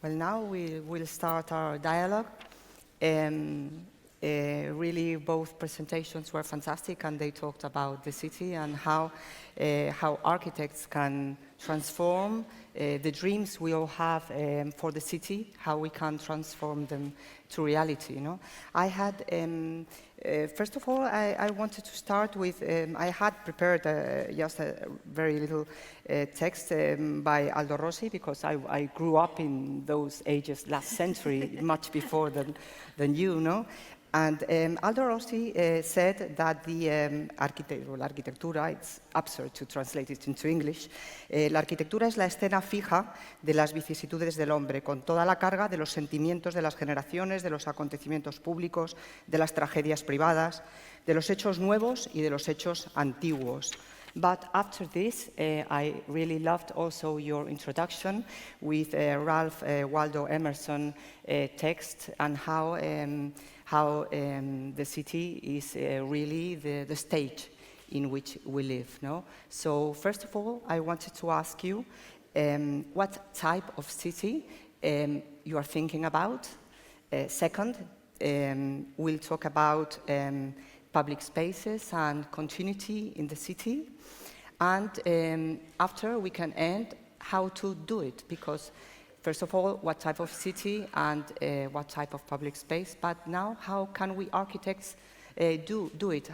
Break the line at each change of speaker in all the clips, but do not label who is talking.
Well, now we will start our dialogue. Really, both presentations were fantastic, and they talked about the city and how architects can transform the dreams we all have for the city, how we can transform them to reality. You know, I had. First of all, I wanted to start with, I had prepared just a very little text by Aldo Rossi, because I grew up in those ages last century, much before than you know. And Aldo Rossi said that the arquitectura, it's absurd to translate it into English, la arquitectura es la escena fija de las vicisitudes del hombre, con toda la carga de los sentimientos de las generaciones, de los acontecimientos públicos, de las tragedias privadas, de los hechos nuevos y de los hechos antiguos. But after this, I really loved also your introduction with Ralph Waldo Emerson text, and how the city is really the stage in which we live. No? So first of all, I wanted to ask you what type of city you are thinking about. Second, we'll talk about public spaces and continuity in the city. And after, we can end how to do it, because first of all, what type of city and what type of public space, but now how can we architects do it,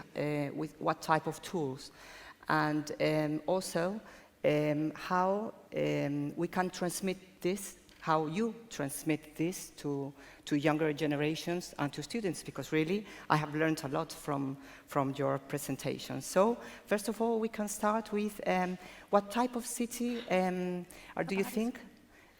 with what type of tools? And also how we can transmit this, how you transmit this to younger generations and to students, because really I have learned a lot from your presentation. So first of all, we can start with what type of city do you think?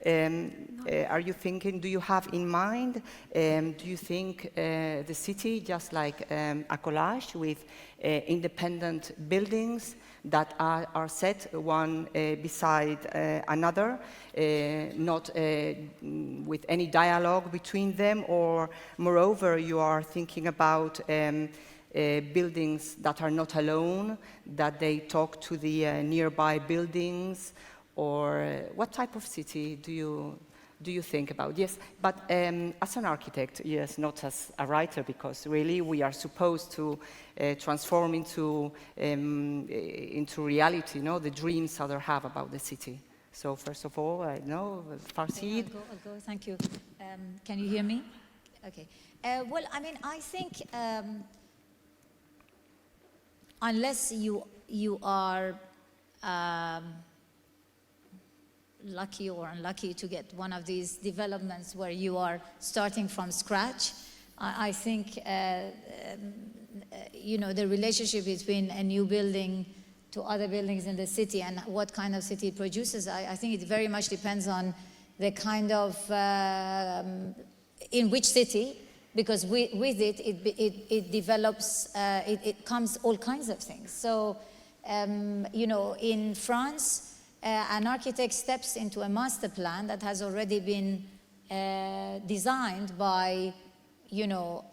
Are you thinking, do you have in mind, do you think the city just like a collage with independent buildings that are set one beside another, not with any dialogue between them, or moreover you are thinking about buildings that are not alone, that they talk to the nearby buildings? Or what type of city do you think about? Yes, but as an architect, yes, not as a writer, because really we are supposed to transform into reality, you know, the dreams others have about the city. So first of all, I know, Farshid.
Okay, I'll go. Thank you. Can you hear me? Okay. Well, I mean, I think unless you are lucky or unlucky to get one of these developments where you are starting from scratch, I think you know, the relationship between a new building to other buildings in the city and what kind of city it produces, I think it very much depends on the kind of in which city, because with it develops, it comes all kinds of things. So you know, in France, an architect steps into a master plan that has already been designed by, you know,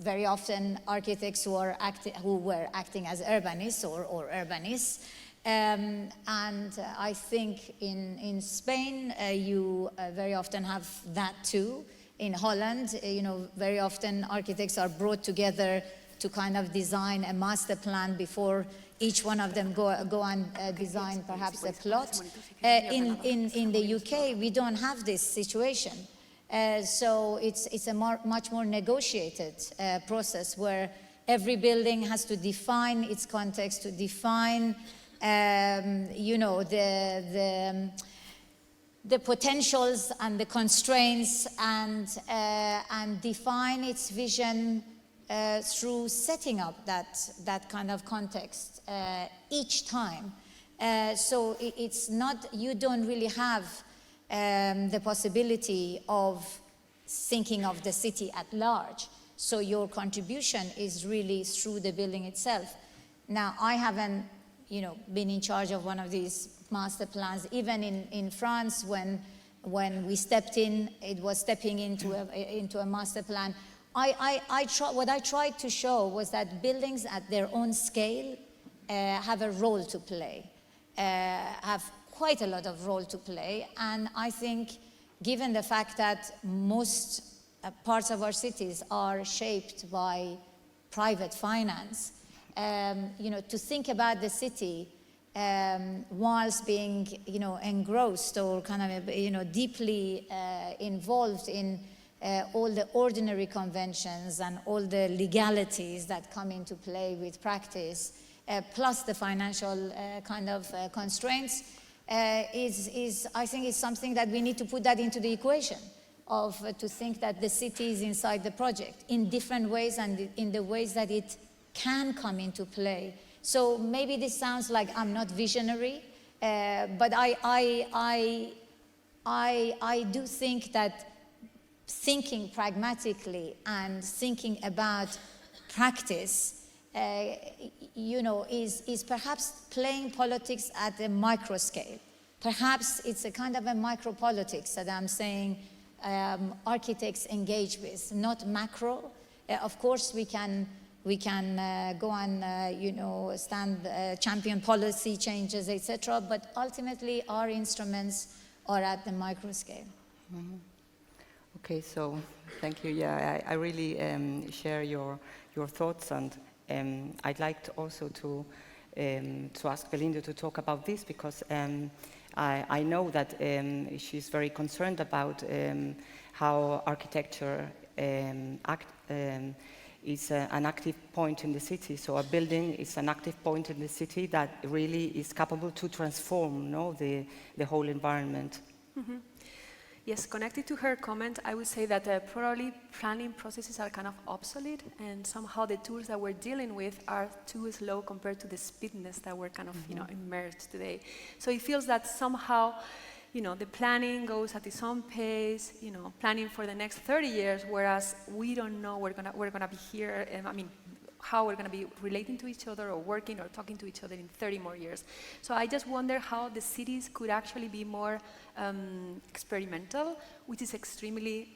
very often architects who were acting as urbanists or urbanists. And I think in Spain, you very often have that too. In Holland, you know, very often architects are brought together to kind of design a master plan before each one of them go and design perhaps a plot. In the UK, we don't have this situation. So it's a much more negotiated process, where every building has to define its context, to define you know, the potentials and the constraints, and define its vision through setting up that kind of context each time. So it's not, you don't really have the possibility of thinking of the city at large. So your contribution is really through the building itself. Now, I haven't, you know, been in charge of one of these master plans. Even in France, when we stepped in, it was stepping into a master plan. What I tried to show was that buildings at their own scale have a role to play, have quite a lot of role to play, and I think given the fact that most parts of our cities are shaped by private finance, to think about the city whilst being, engrossed or kind of, deeply involved in all the ordinary conventions and all the legalities that come into play with practice, plus the financial kind of constraints, I think is something that we need to put that into the equation of to think that the city is inside the project in different ways and in the ways that it can come into play. So maybe this sounds like I'm not visionary, but I do think that thinking pragmatically and thinking about practice, is perhaps playing politics at a micro scale. Perhaps it's a kind of a micro politics that I'm saying architects engage with, not macro. Of course, we can go and champion policy changes, etc. But ultimately, our instruments are at the micro scale.
Mm-hmm. Okay, so thank you. Yeah, I really share your thoughts, and I'd like to also to ask Belinda to talk about this, because I know that she's very concerned about how architecture is an active point in the city. So a building is an active point in the city that really is capable to transform, the whole environment.
Mm-hmm. Yes, connected to her comment, I would say that probably planning processes are kind of obsolete, and somehow the tools that we're dealing with are too slow compared to the speediness that we're kind of, immersed today. So it feels that somehow, the planning goes at its own pace, planning for the next 30 years, whereas we don't know we're gonna be here, how we're going to be relating to each other or working or talking to each other in 30 more years. So I just wonder how the cities could actually be more experimental, which is extremely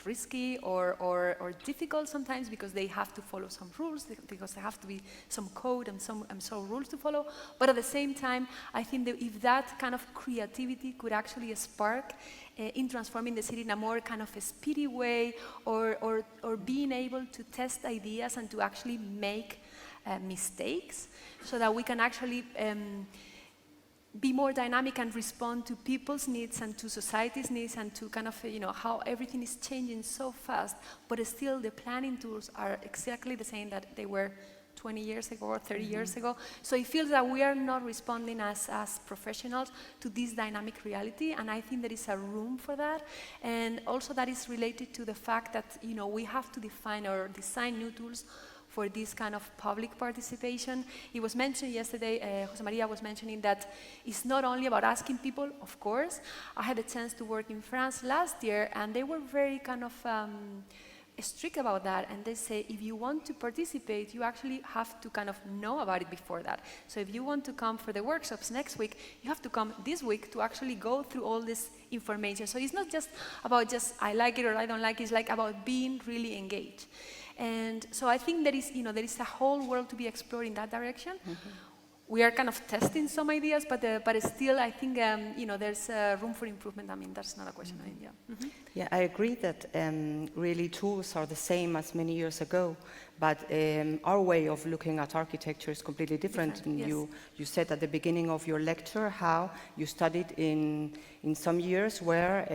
risky or difficult sometimes, because they have to follow some rules, because there have to be some code and some rules to follow. But at the same time, I think that if that kind of creativity could actually spark in transforming the city in a more kind of a speedy way, or being able to test ideas and to actually make mistakes, so that we can actually be more dynamic and respond to people's needs and to society's needs, and to kind of, how everything is changing so fast, but still the planning tools are exactly the same that they were 20 years ago or 30 years ago. So it feels that we are not responding as professionals to this dynamic reality, and I think there is a room for that. And also that is related to the fact that, we have to define or design new tools for this kind of public participation. It was mentioned yesterday, Jose Maria was mentioning that it's not only about asking people, of course. I had a chance to work in France last year, and they were very kind of strict about that, and they say if you want to participate, you actually have to kind of know about it before that. So if you want to come for the workshops next week, you have to come this week to actually go through all this information. So it's not just about I like it or I don't like it, it's like about being really engaged. And so I think there is a whole world to be explored in that direction. Mm-hmm. We are kind of testing some ideas, but still, I think there's room for improvement. That's not a question.
Mm-hmm.
Yeah. Mm-hmm.
Yeah, I agree that really tools are the same as many years ago, but our way of looking at architecture is completely different.
Yes.
You said at the beginning of your lecture how you studied in some years where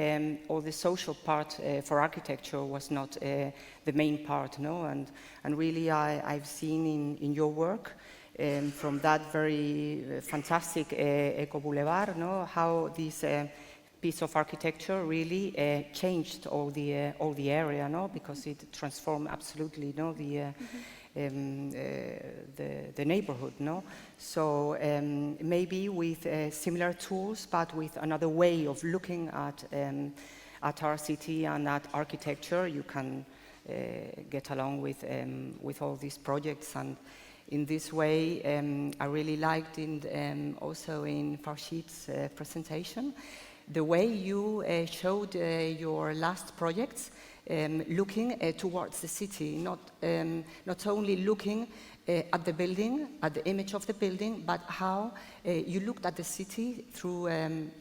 all the social part for architecture was not the main part, and really I've seen in your work. From that very fantastic Eco Boulevard, how this piece of architecture really changed all the area, because it transformed absolutely, the neighborhood, So maybe with similar tools, but with another way of looking at our city and at architecture, you can get along with all these projects. And in this way, I really liked also in FARSHID's presentation, the way you showed your last projects, looking towards the city, not only looking at the building, at the image of the building, but how you looked at the city through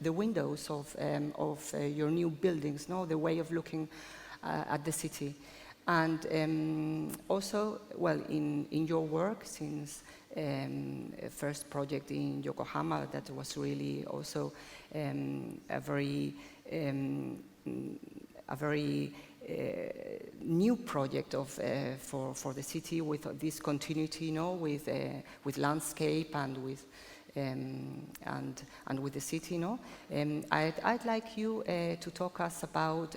the windows of your new buildings, no? The way of looking at the city. And also, well, in your work, since first project in Yokohama, that was really also a very new project of for the city, with this continuity, you know, with landscape and with with the city, you know. I'd like you to talk us about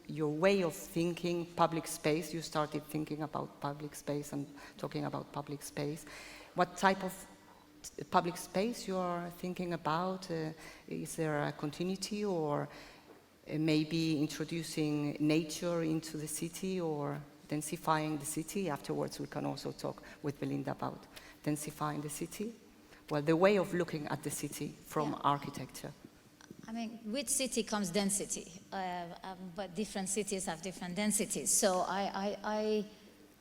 your way of thinking public space. You started thinking about public space and talking about public space. What type of public space you are thinking about? Is there a continuity, or maybe introducing nature into the city or densifying the city? Afterwards, we can also talk with Belinda about densifying the city. Well, the way of looking at the city from architecture.
I mean, with city comes density, but different cities have different densities. So I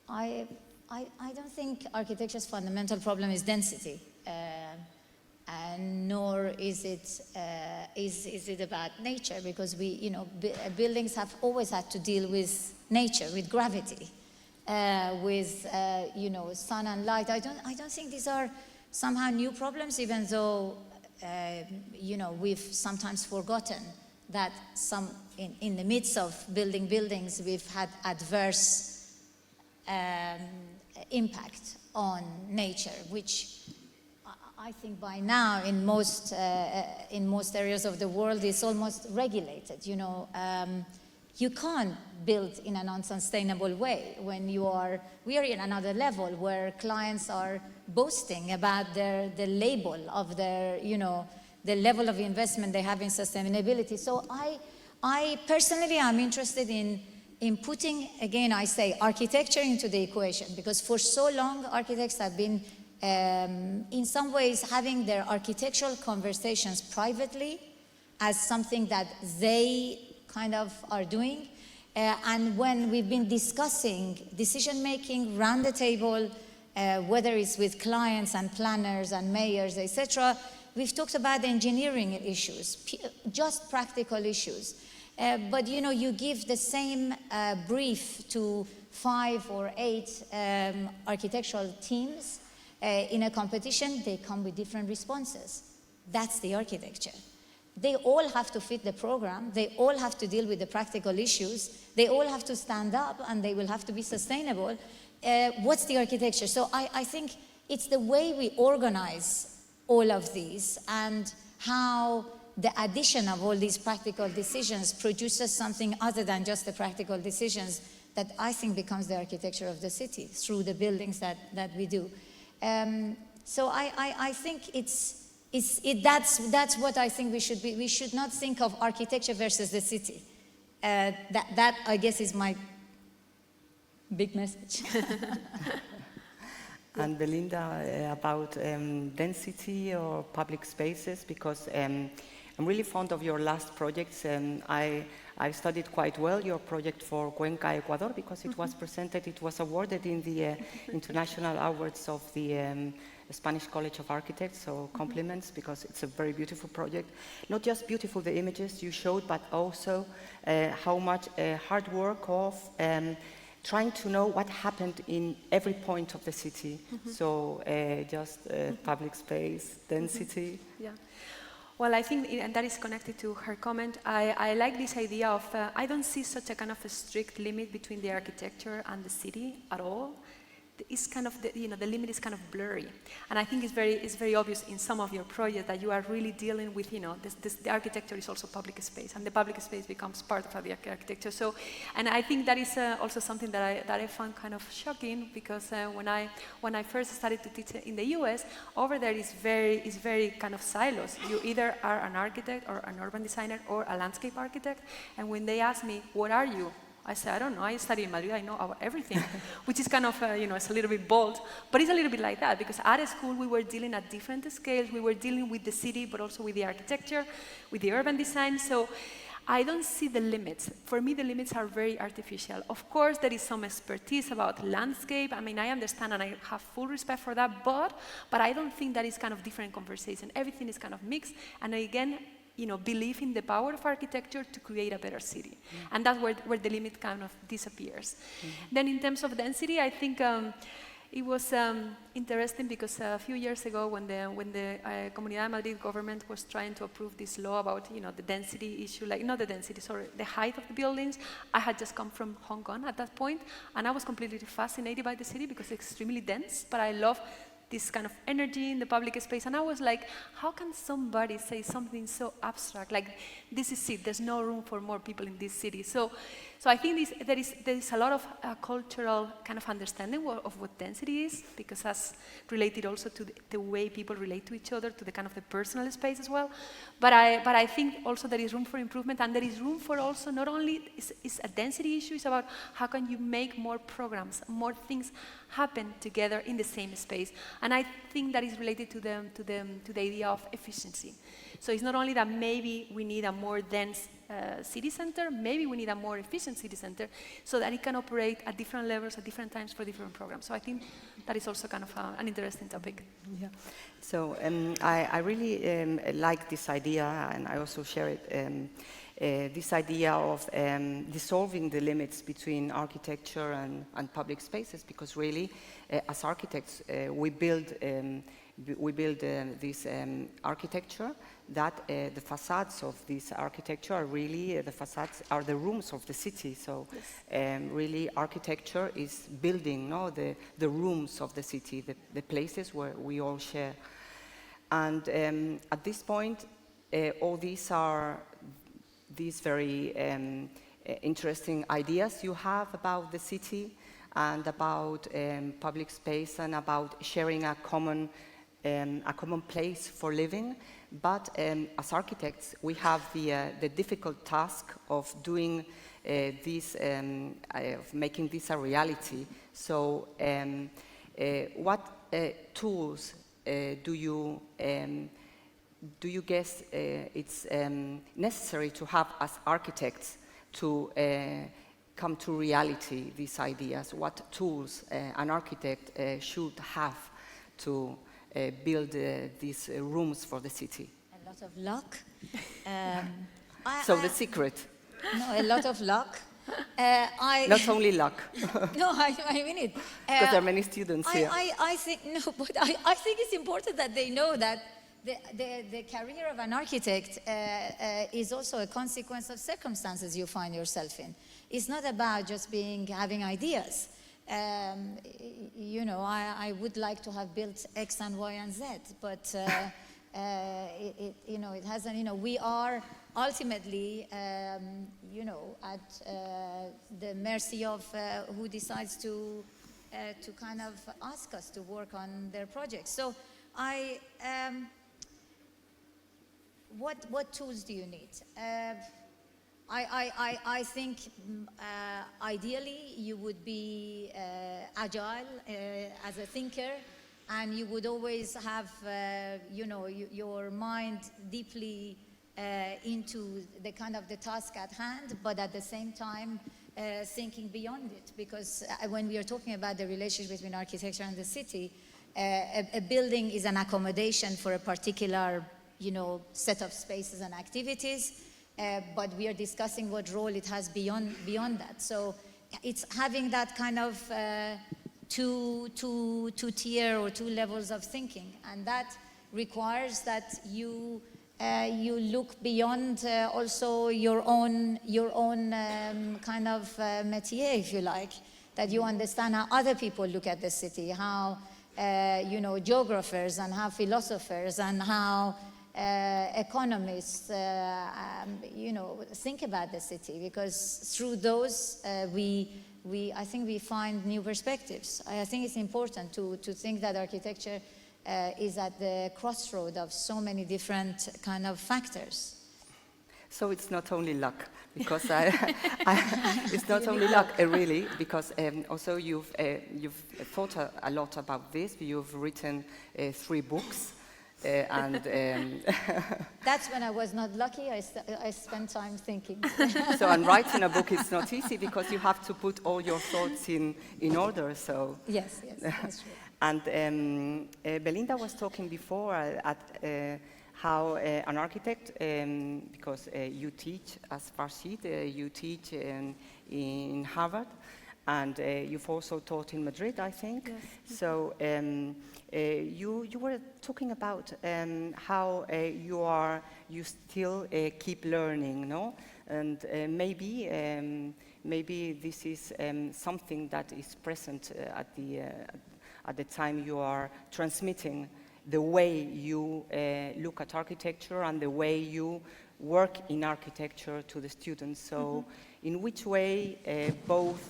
don't think architecture's fundamental problem is density, and nor is it about nature, because we, you know, buildings have always had to deal with nature, with gravity, with you know, sun and light. I don't think these are somehow new problems, even though you know, we've sometimes forgotten that in the midst of building buildings, we've had adverse impact on nature, which I think by now in most areas of the world is almost regulated. You know, you can't build in an unsustainable way when we are in another level where clients are boasting about the label of their, you know, the level of investment they have in sustainability. So I personally am interested in putting, again, I say, architecture into the equation, because for so long architects have been in some ways having their architectural conversations privately as something that they kind of are doing. And when we've been discussing decision-making around the table, whether it's with clients and planners and mayors, etc., we've talked about engineering issues, just practical issues. But you know, you give the same brief to 5 or 8 architectural teams in a competition, they come with different responses. That's the architecture. They all have to fit the program, they all have to deal with the practical issues, they all have to stand up, and they will have to be sustainable. What's the architecture? So I think it's the way we organize all of these, and how the addition of all these practical decisions produces something other than just the practical decisions, that I think becomes the architecture of the city through the buildings that we do. So I think that's what I think we should be. We should not think of architecture versus the city. That I guess is my big message.
And Belinda, about density or public spaces, because I'm really fond of your last projects. I studied quite well your project for Cuenca, Ecuador, because it was presented, it was awarded in the International Awards of the Spanish College of Architects, so compliments, because it's a very beautiful project. Not just beautiful, the images you showed, but also how much hard work of trying to know what happened in every point of the city. So just public space, density.
Yeah. Well, I think, and that is connected to her comment, I like this idea of, I don't see such a kind of a strict limit between the architecture and the city at all. It's kind of, the limit is kind of blurry. And I think it's very obvious in some of your projects that you are really dealing with, the architecture is also public space, and the public space becomes part of the architecture. So, and I think that is also something that I found kind of shocking, because when I first started to teach in the US, over there is very kind of silos. You either are an architect or an urban designer or a landscape architect, and when they ask me, what are you? I said, I don't know, I study in Madrid, I know about everything, which is kind of, it's a little bit bold, but it's a little bit like that, because at school we were dealing at different scales, we were dealing with the city, but also with the architecture, with the urban design, so I don't see the limits. For me, the limits are very artificial. Of course, there is some expertise about landscape. I mean, I understand and I have full respect for that, but I don't think that is kind of different conversation. Everything is kind of mixed, and again, believe in the power of architecture to create a better city. And that's where the limit kind of disappears. Then in terms of density, I think it was interesting because a few years ago when the Comunidad de Madrid government was trying to approve this law about the density issue, like not the density, sorry, the height of the buildings, I had just come from Hong Kong at that point, and I was completely fascinated by the city because it's extremely dense, but I love this kind of energy in the public space, and I was like, how can somebody say something so abstract, like this is it, there's no room for more people in this city. So I think there is a lot of cultural kind of understanding of what density is, because that's related also to the way people relate to each other, to the kind of the personal space as well. But I think also there is room for improvement, and there is room for also not only it's a density issue, it's about how can you make more programs, more things happen together in the same space. And I think that is related to the idea of efficiency. So it's not only that maybe we need a more dense city center, maybe we need a more efficient city center so that it can operate at different levels at different times for different programs. So I think that is also kind of an interesting topic.
Yeah. So I really like this idea, and I also share it, this idea of dissolving the limits between architecture and public spaces, because really, as architects, we build this architecture that the facades of this architecture are really, the facades are the rooms of the city. So really architecture is building the rooms of the city, the places where we all share. And at this point, all these are these very interesting ideas you have about the city and about public space and about sharing a common place for living. But as architects, we have the difficult task of doing this, of making this a reality. So what tools do you guess it's necessary to have as architects to come to reality, these ideas? What tools an architect should have to build these rooms for the city?
A lot of luck.
So the secret?
No, a lot of luck.
Not only luck.
No, I mean it.
Because there are many students here.
I think, no, but I think it's important that they know that the career of an architect is also a consequence of circumstances you find yourself in. It's not about just having ideas. I would like to have built X and Y and Z, but it hasn't. We are ultimately, at the mercy of who decides to kind of ask us to work on their projects. So what tools do you need? I think ideally you would be agile as a thinker, and you would always have your mind deeply into the kind of the task at hand, but at the same time thinking beyond it, because when we are talking about the relationship between architecture and the city, a building is an accommodation for a particular set of spaces and activities. But we are discussing what role it has beyond that. So it's having that kind of two-tier or two levels of thinking, and that requires that you look beyond also your own kind of métier, if you like, that you understand how other people look at the city, how geographers and how philosophers and how economists, think about the city, because through those I think we find new perspectives. I think it's important to think that architecture is at the crossroad of so many different kind of factors.
So it's not only luck, because it's not only luck, really, because also you've thought a lot about this. You've written 3 books. and
That's when I was not lucky. I spent time thinking.
so, and writing a book is not easy because you have to put all your thoughts in order. So
Yes, that's true.
And Belinda was talking before at how an architect, because you teach as FARSHID, you teach in Harvard, and you've also taught in Madrid, I think.
Yes.
So you were talking about how you still keep learning, no? And maybe this is something that is present at the time you are transmitting the way you look at architecture and the way you work in architecture to the students. So in which way both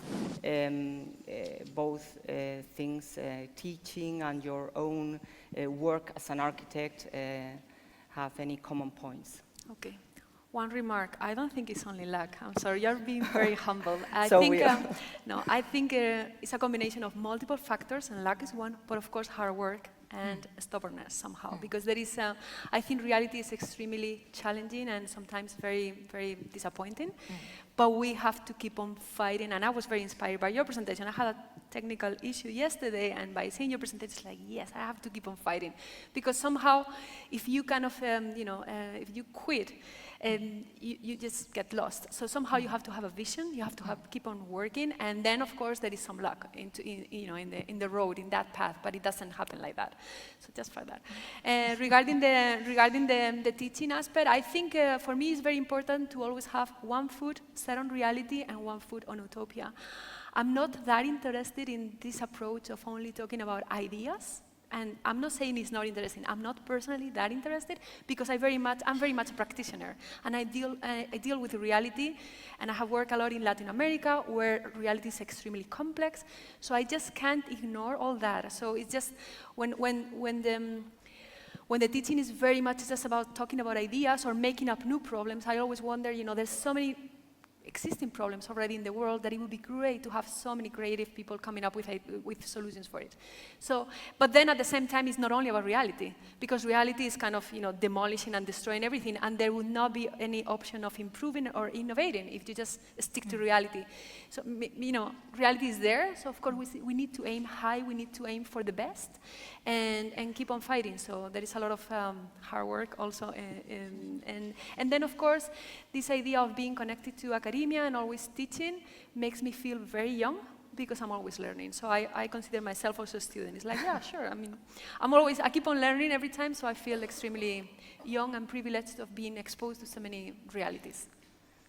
things, teaching and your own work as an architect, have any common points?
Okay. One remark, I don't think it's only luck. I'm sorry, you're being very humble. I
So
think, I think it's a combination of multiple factors, and luck is one, but of course hard work and stubbornness somehow, because there is, I think reality is extremely challenging and sometimes very, very disappointing, but we have to keep on fighting, and I was very inspired by your presentation. I had a technical issue yesterday, and by seeing your presentation, it's like, yes, I have to keep on fighting, because somehow, if you kind of, if you quit, you just get lost. So somehow you have to have a vision, you have to keep on working, and then of course there is some luck in the road, in that path, but it doesn't happen like that. So just for that. Regarding the teaching aspect, I think for me it's very important to always have one foot set on reality and one foot on utopia. I'm not that interested in this approach of only talking about ideas. And I'm not saying it's not interesting. I'm not personally that interested because I'm very much a practitioner, and I deal with reality, and I have worked a lot in Latin America where reality is extremely complex. So I just can't ignore all that. So it's just when the teaching is very much just about talking about ideas or making up new problems, I always wonder, there's so many existing problems already in the world that it would be great to have so many creative people coming up with solutions for it. So, but then at the same time, it's not only about reality, because reality is kind of demolishing and destroying everything, and there would not be any option of improving or innovating if you just stick to reality. So reality is there. So of course we need to aim high. We need to aim for the best, and keep on fighting. So there is a lot of hard work also, and then of course this idea of being connected to academia and always teaching makes me feel very young, because I'm always learning. So I consider myself also a student. It's like, yeah, sure. I mean, I keep on learning every time, so I feel extremely young and privileged of being exposed to so many realities.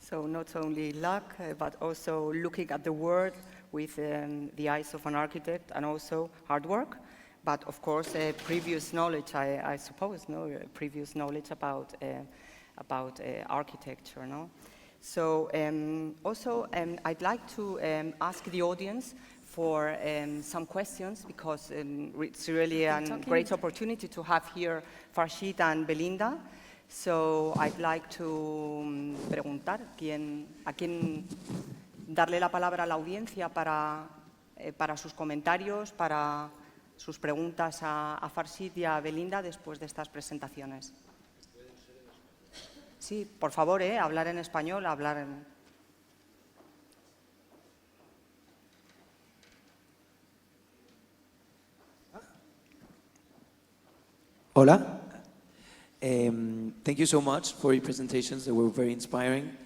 So not only luck, but also looking at the world with the eyes of an architect, and also hard work, but of course previous knowledge, I suppose, previous knowledge about architecture, no? So also I'd like to ask the audience for some questions, because it's really a great opportunity to have here FARSHID and Belinda. So I'd like to preguntar a quién darle la palabra a la audiencia para sus comentarios, para sus preguntas a FARSHID y a Belinda después de estas presentaciones. Sí, por favor, hablar en español, hablar en...
Hola. Thank you so much for your presentations. They were very inspiring.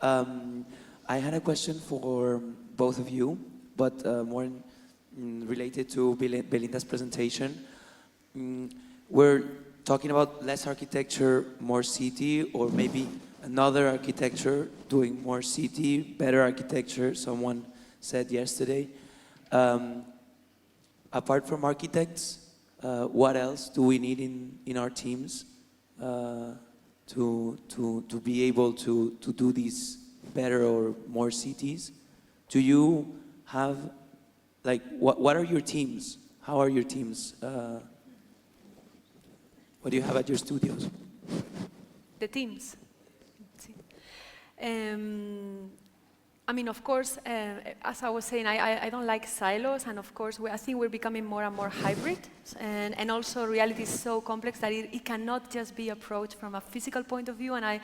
I had a question for both of you, but more related to Belinda's presentation. We're talking about less architecture, more city, or maybe another architecture doing more city, better architecture, someone said yesterday. Apart from architects, what else do we need in our teams to be able to do these better or more cities? Do you have, like, what are your teams? How are your teams? What do you have at your studios?
The teams. I mean, of course, as I was saying, I don't like silos, and of course, I think we're becoming more and more hybrid, and also reality is so complex that it cannot just be approached from a physical point of view, and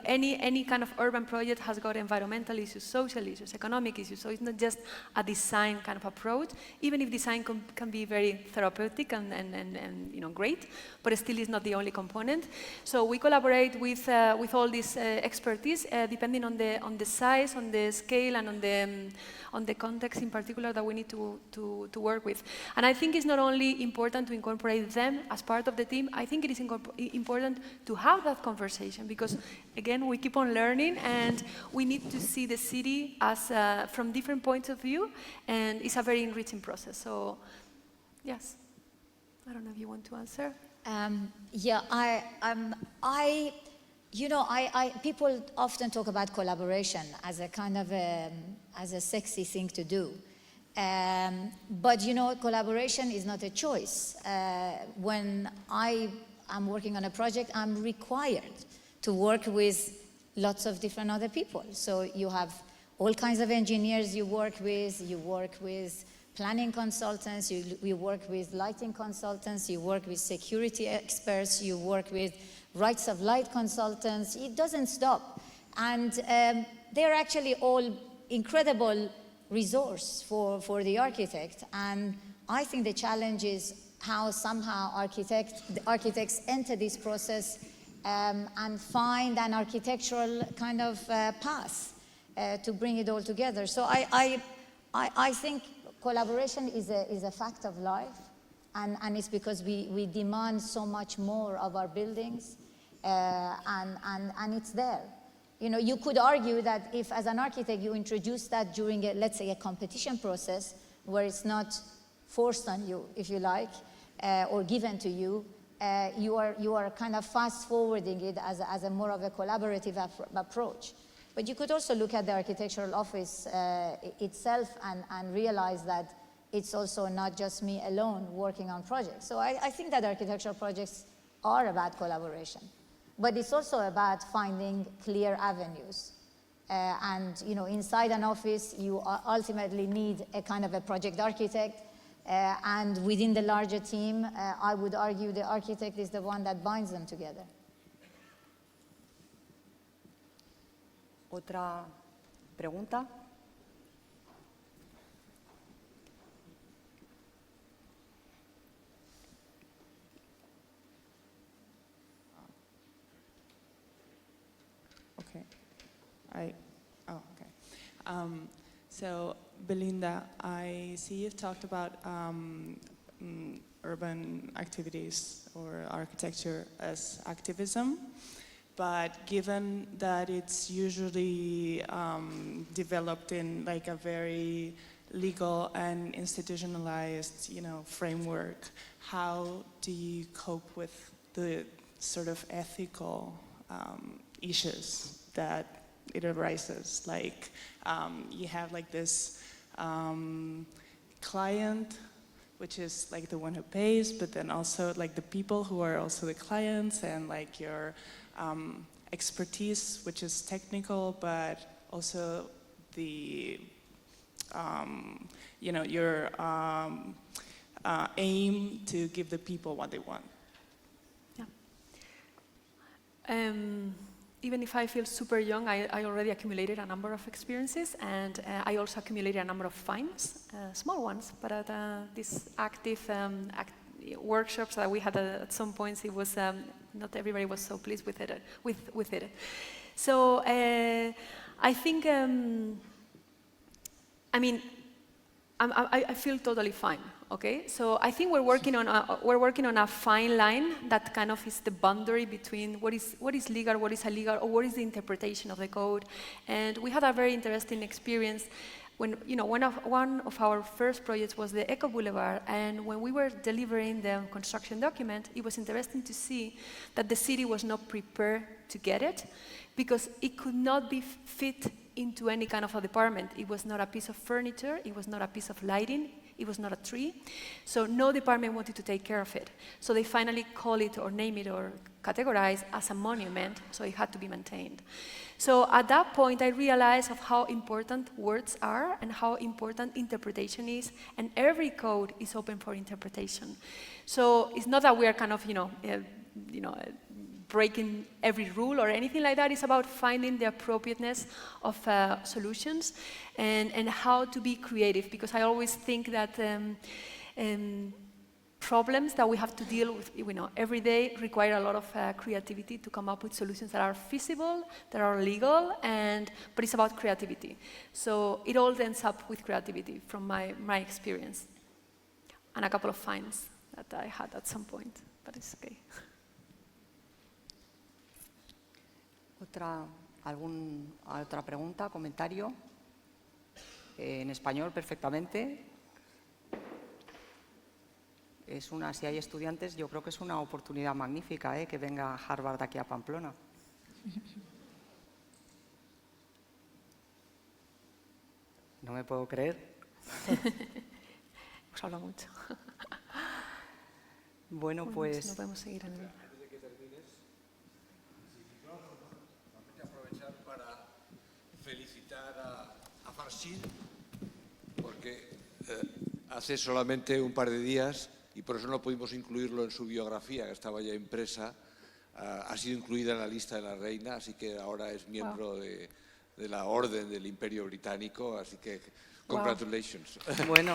any kind of urban project has got environmental issues, social issues, economic issues, so it's not just a design kind of approach, even if design can be very therapeutic and great, but it still is not the only component. So we collaborate with all this expertise, depending on the size, on the scale, and on the context in particular that we need to work with. And I think it's not only important to incorporate them as part of the team, I think it is important to have that conversation, because again, we keep on learning, and we need to see the city as from different points of view, and it's a very enriching process. So yes, I don't know if you want to answer.
People often talk about collaboration as a kind of as a sexy thing to do. But collaboration is not a choice. When I am working on a project, I'm required to work with lots of different other people. So you have all kinds of engineers you work with planning consultants, you work with lighting consultants, you work with security experts, you work with rights of light consultants. It doesn't stop. And they're actually all incredible resource for the architect. And I think the challenge is how somehow architects enter this process and find an architectural kind of path to bring it all together. So I think collaboration is a fact of life, and it's because we demand so much more of our buildings, and it's there. You could argue that if, as an architect, you introduce that during, let's say, a competition process where it's not forced on you, if you like, or given to you, you are kind of fast-forwarding it as a more of a collaborative approach. But you could also look at the architectural office itself and realize that it's also not just me alone working on projects. So I think that architectural projects are about collaboration. But it's also about finding clear avenues. And inside an office, you ultimately need a kind of a project architect. And within the larger team, I would argue the architect is the one that binds them together.
¿Otra pregunta?
Okay. So, Belinda, I see you've talked about urban activities or architecture as activism. But given that it's usually developed in like a very legal and institutionalized, framework, how do you cope with the sort of ethical issues that it arises? Like you have like this client, which is like the one who pays, but then also like the people who are also the clients, and like your expertise, which is technical, but also the, your aim to give the people what they want.
Yeah. Even if I feel super young, I already accumulated a number of experiences, and I also accumulated a number of fines, small ones, but at these active workshops that we had at some points, it was not everybody was so pleased with it. So I think, I feel totally fine. Okay, so I think we're working on a fine line that kind of is the boundary between what is legal, what is illegal, or what is the interpretation of the code. And we had a very interesting experience when one of our first projects was the Eco Boulevard, and when we were delivering the construction document, it was interesting to see that the city was not prepared to get it because it could not be fit into any kind of a department. It was not a piece of furniture, it was not a piece of lighting. it was not a tree. So no department wanted to take care of it. So they finally call it or name it or categorize as a monument, so it had to be maintained. So at that point, I realized of how important words are and how important interpretation is, and every code is open for interpretation. So it's not that we are kind of, breaking every rule or anything like that. It's about finding the appropriateness of solutions and how to be creative, because I always think that problems that we have to deal with every day require a lot of creativity to come up with solutions that are feasible, that are legal, but it's about creativity. So it all ends up with creativity from my experience. And a couple of fines that I had at some point, but it's okay.
¿Otra pregunta, comentario? En español perfectamente. Si hay estudiantes, yo creo que es una oportunidad magnífica que venga Harvard aquí a Pamplona. No me puedo creer.
Hemos hablado mucho.
Bueno, pues...
No podemos seguir en el...
Felicitar a FARSHID porque hace solamente un par de días, y por eso no pudimos incluirlo en su biografía, que estaba ya impresa, ha sido incluida en la lista de la reina, así que ahora es miembro de la Orden del Imperio Británico, así que congratulations.
Bueno.